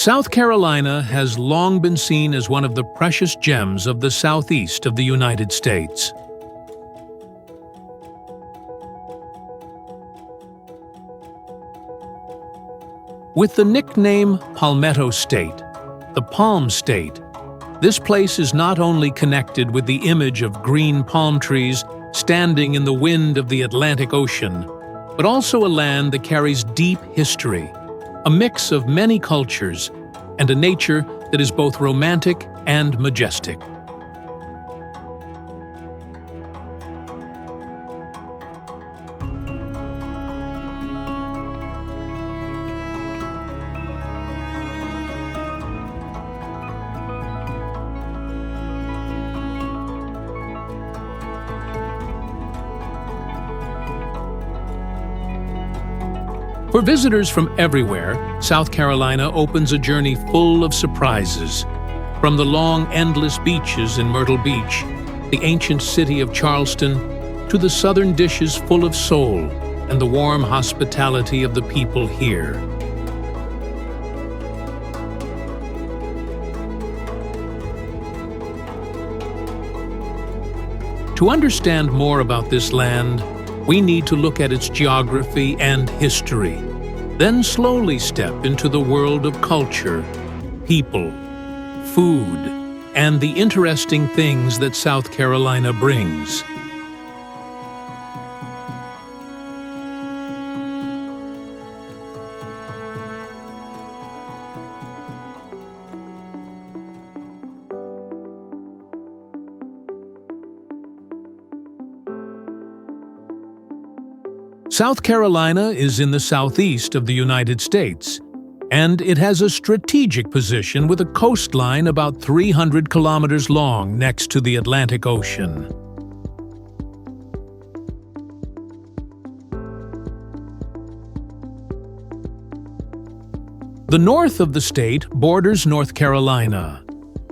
South Carolina has long been seen as one of the precious gems of the southeast of the United States. With the nickname Palmetto State, the Palm State, this place is not only connected with the image of green palm trees standing in the wind of the Atlantic Ocean, but also a land that carries deep history, a mix of many cultures, and a nature that is both romantic and majestic. For visitors from everywhere, South Carolina opens a journey full of surprises. From the long, endless beaches in Myrtle Beach, the ancient city of Charleston, to the southern dishes full of soul and the warm hospitality of the people here. To understand more about this land, we need to look at its geography and history, then slowly step into the world of culture, people, food, and the interesting things that South Carolina brings. South Carolina is in the southeast of the United States, and it has a strategic position with a coastline about 300 kilometers long next to the Atlantic Ocean. The north of the state borders North Carolina.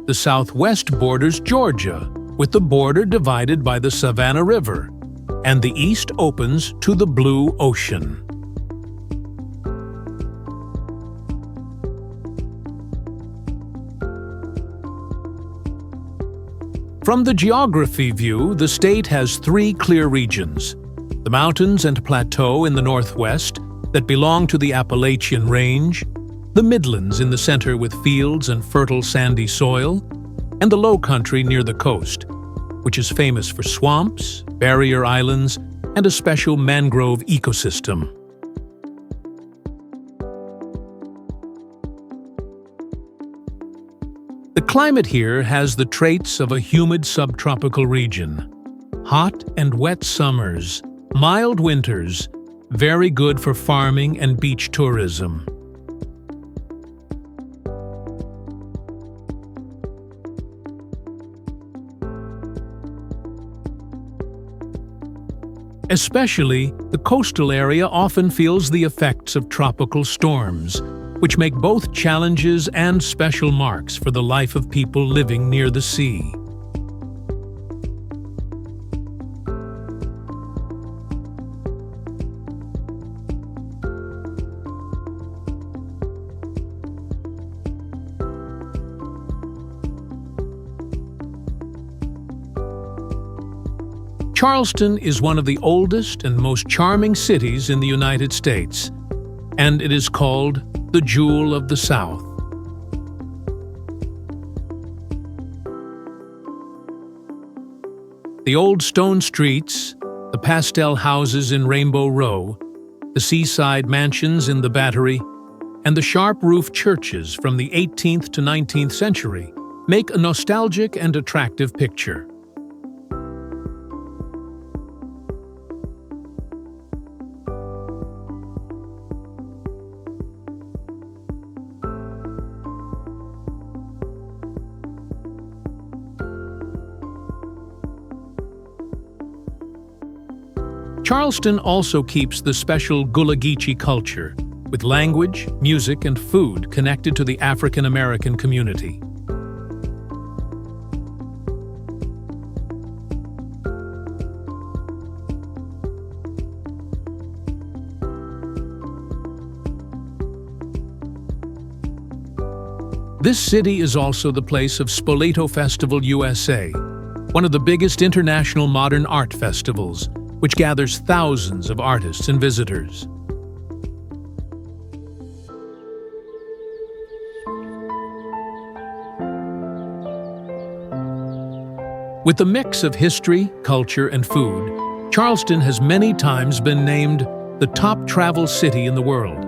The southwest borders Georgia, with the border divided by the Savannah River, and the east opens to the Blue Ocean. From the geography view, the state has three clear regions: the mountains and plateau in the northwest that belong to the Appalachian Range, the Midlands in the center with fields and fertile sandy soil, and the low country near the coast, which is famous for swamps, barrier islands, and a special mangrove ecosystem. The climate here has the traits of a humid subtropical region. Hot and wet summers, mild winters, very good for farming and beach tourism. Especially, the coastal area often feels the effects of tropical storms, which make both challenges and special marks for the life of people living near the sea. Charleston is one of the oldest and most charming cities in the United States, and it is called the Jewel of the South. The old stone streets, the pastel houses in Rainbow Row, the seaside mansions in the Battery, and the sharp-roofed churches from the 18th to 19th century make a nostalgic and attractive picture. Charleston also keeps the special Gullah Geechee culture, with language, music, and food connected to the African American community. This city is also the place of Spoleto Festival USA, one of the biggest international modern art festivals, which gathers thousands of artists and visitors. With a mix of history, culture, and food, Charleston has many times been named the top travel city in the world.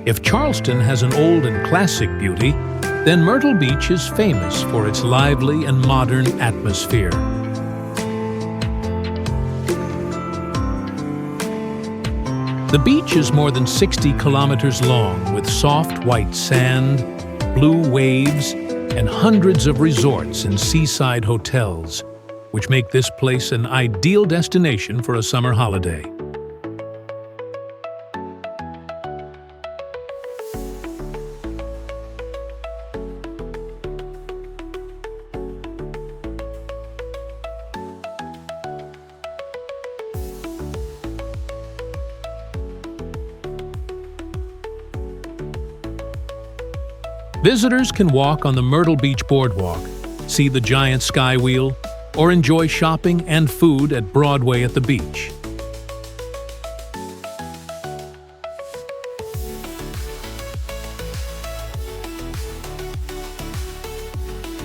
If Charleston has an old and classic beauty, then Myrtle Beach is famous for its lively and modern atmosphere. The beach is more than 60 kilometers long, with soft white sand, blue waves, and hundreds of resorts and seaside hotels, which make this place an ideal destination for a summer holiday. Visitors can walk on the Myrtle Beach boardwalk, see the giant sky wheel, or enjoy shopping and food at Broadway at the beach.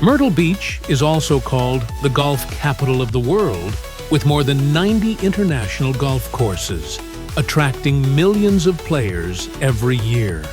Myrtle Beach is also called the golf capital of the world, with more than 90 international golf courses, attracting millions of players every year.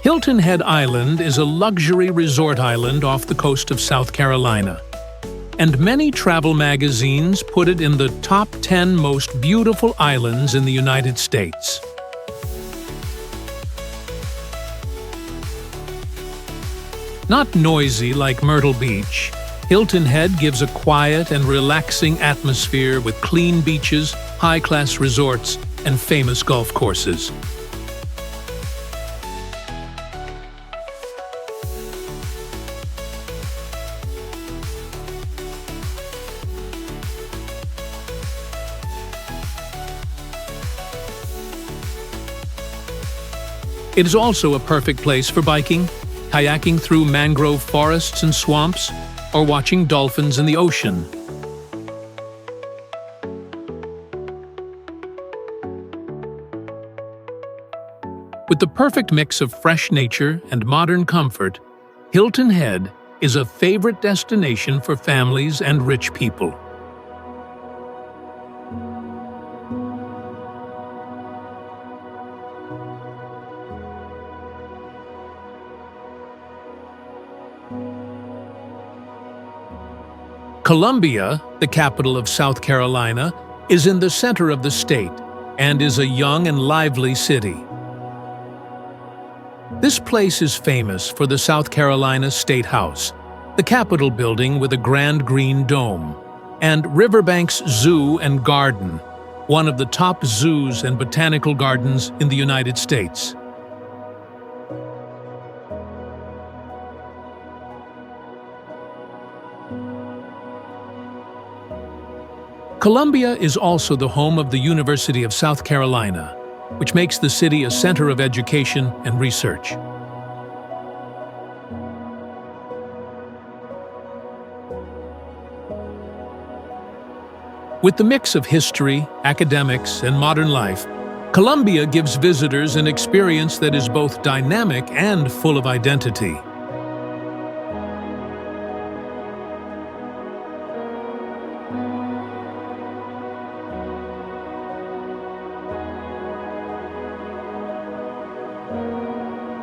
Hilton Head Island is a luxury resort island off the coast of South Carolina, and many travel magazines put it in the top 10 most beautiful islands in the United States. Not noisy like Myrtle Beach, Hilton Head gives a quiet and relaxing atmosphere with clean beaches, high-class resorts, and famous golf courses. It is also a perfect place for biking, kayaking through mangrove forests and swamps, or watching dolphins in the ocean. With the perfect mix of fresh nature and modern comfort, Hilton Head is a favorite destination for families and rich people. Columbia, the capital of South Carolina, is in the center of the state and is a young and lively city. This place is famous for the South Carolina State House, the Capitol building with a grand green dome, and Riverbanks Zoo and Garden, one of the top zoos and botanical gardens in the United States. Columbia is also the home of the University of South Carolina, which makes the city a center of education and research. With the mix of history, academics, and modern life, Columbia gives visitors an experience that is both dynamic and full of identity.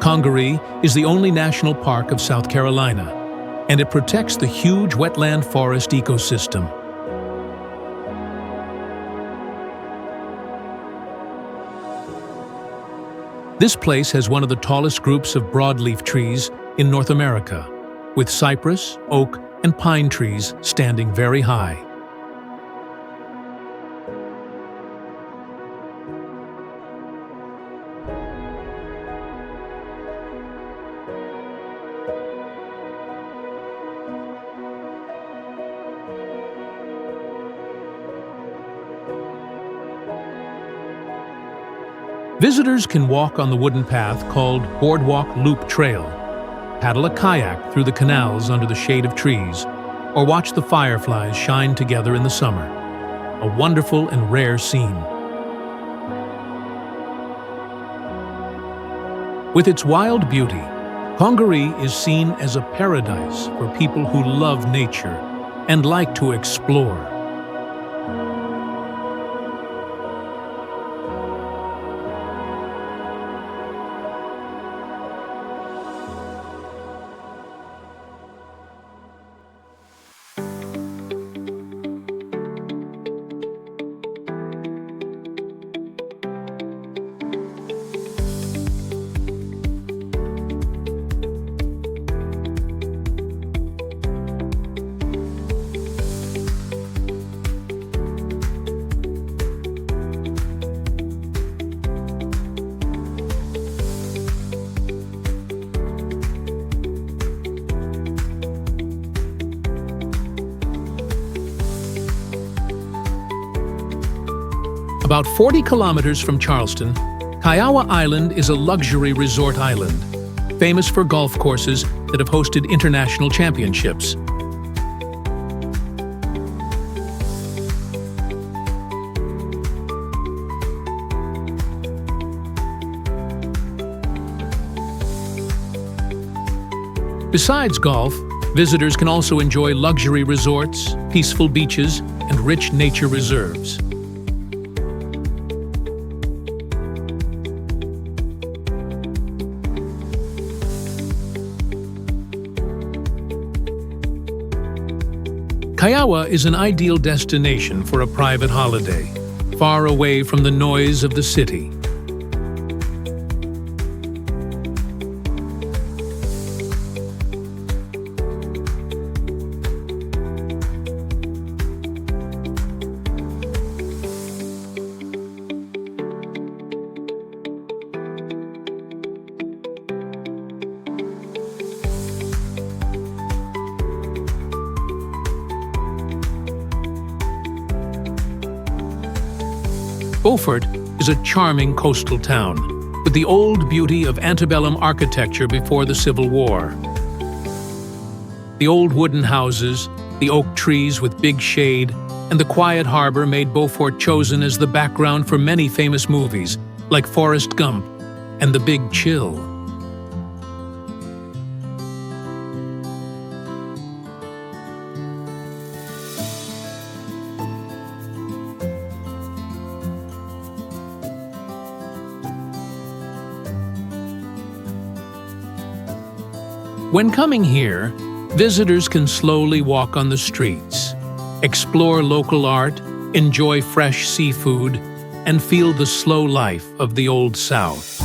Congaree is the only national park of South Carolina, and it protects the huge wetland forest ecosystem. This place has one of the tallest groups of broadleaf trees in North America, with cypress, oak, and pine trees standing very high. Visitors can walk on the wooden path called Boardwalk Loop Trail, paddle a kayak through the canals under the shade of trees, or watch the fireflies shine together in the summer. A wonderful and rare scene. With its wild beauty, Congaree is seen as a paradise for people who love nature and like to explore. About 40 kilometers from Charleston, Kiawah Island is a luxury resort island, famous for golf courses that have hosted international championships. Besides golf, visitors can also enjoy luxury resorts, peaceful beaches, and rich nature reserves. Kiawah is an ideal destination for a private holiday, far away from the noise of the city. Beaufort is a charming coastal town, with the old beauty of antebellum architecture before the Civil War. The old wooden houses, the oak trees with big shade, and the quiet harbor made Beaufort chosen as the background for many famous movies, like Forrest Gump and The Big Chill. When coming here, visitors can slowly walk on the streets, explore local art, enjoy fresh seafood, and feel the slow life of the Old South.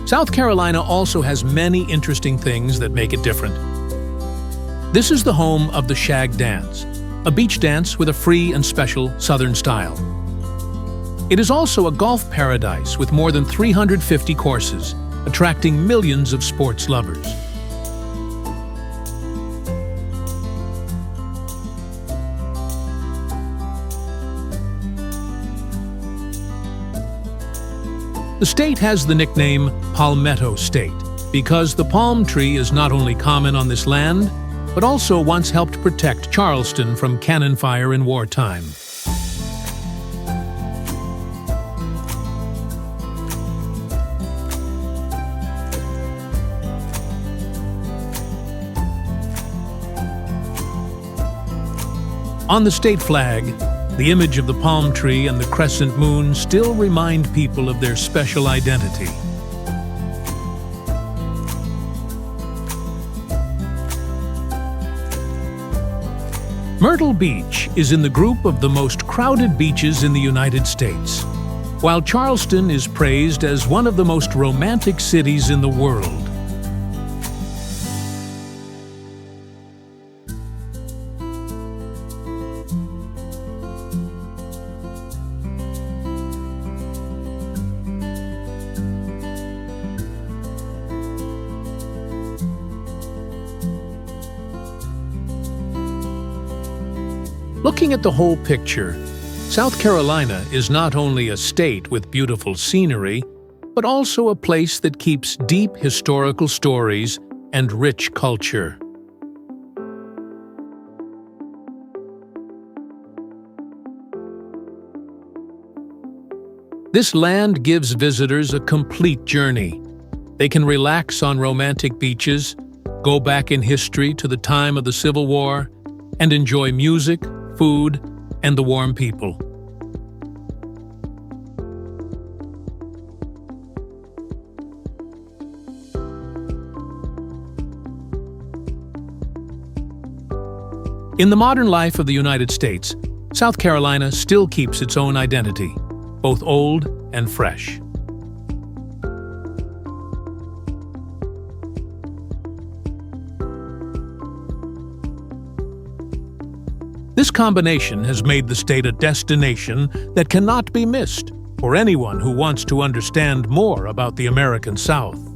South Carolina also has many interesting things that make it different. This is the home of the shag dance, a beach dance with a free and special Southern style. It is also a golf paradise with more than 350 courses, attracting millions of sports lovers. The state has the nickname Palmetto State because the palm tree is not only common on this land, but also once helped protect Charleston from cannon fire in wartime. On the state flag, the image of the palm tree and the crescent moon still remind people of their special identity. Myrtle Beach is in the group of the most crowded beaches in the United States, while Charleston is praised as one of the most romantic cities in the world. Looking at the whole picture, South Carolina is not only a state with beautiful scenery, but also a place that keeps deep historical stories and rich culture. This land gives visitors a complete journey. They can relax on romantic beaches, go back in history to the time of the Civil War, and enjoy music, food, and the warm people. In the modern life of the United States, South Carolina still keeps its own identity, both old and fresh. This combination has made the state a destination that cannot be missed for anyone who wants to understand more about the American South.